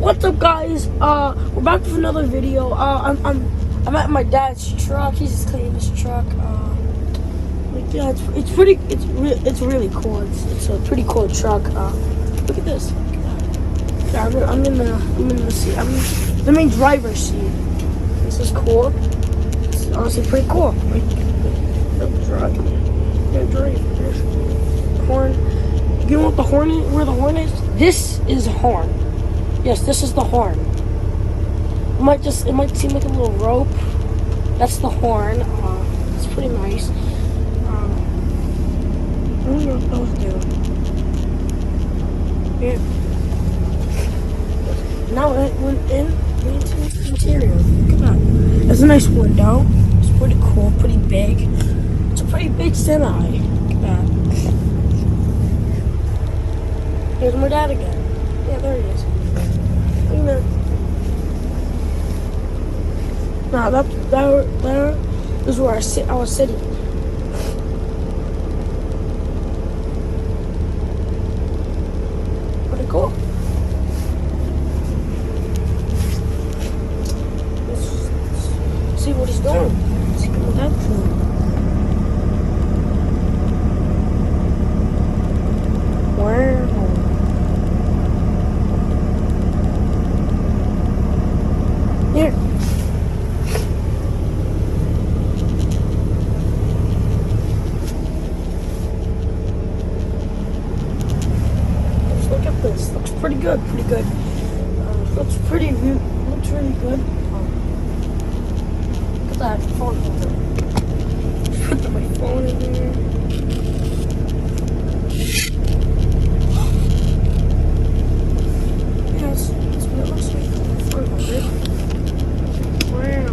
What's up, guys? We're back with another video. I'm at my dad's truck. He's just cleaning his truck. Like, yeah, it's really cool. It's a pretty cool truck. Look at this. Yeah, I'm in the seat. I'm in the main driver's seat. This is cool. It's honestly pretty cool. Like, drive. Horn. You know what the horn is? Where the horn is? This is a horn. Yes, this is the horn. It might seem like a little rope. That's the horn. It's pretty nice. I don't know what those do. Yeah. Now it went into the interior. Look at that. There's a nice window. It's pretty cool, pretty big. It's a pretty big semi. Look at that. Here's my dad again. Yeah, there he is. Look at that. Now that is where I was sitting. Pretty cool. Let's see what he's doing. Let's see what that's doing. Wow. Here. Let's look at this. Looks pretty good. Looks really good. Look at that phone holder. Put my phone in there. Yes, that's what it looks like. Phone holder. Wow.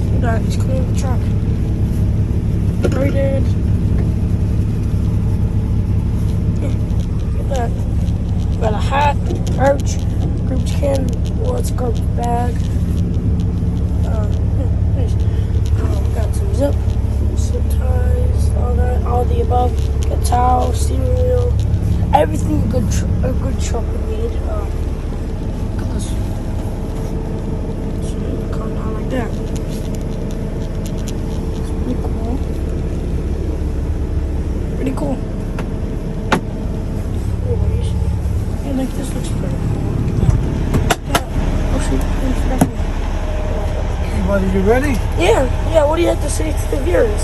Look at that, he's cleaning the truck. Right, Dad. Look at that. Got a hat, garbage can, it's a garbage bag. Nice. Got some zip ties, all the above. Got towel, steering wheel, everything a good truck would need. Look at this. So it'll come down like that. It's pretty cool. Pretty cool. I think this looks pretty cool. Oh shoot, Hey buddy, you ready? Yeah, what do you have to say to the viewers?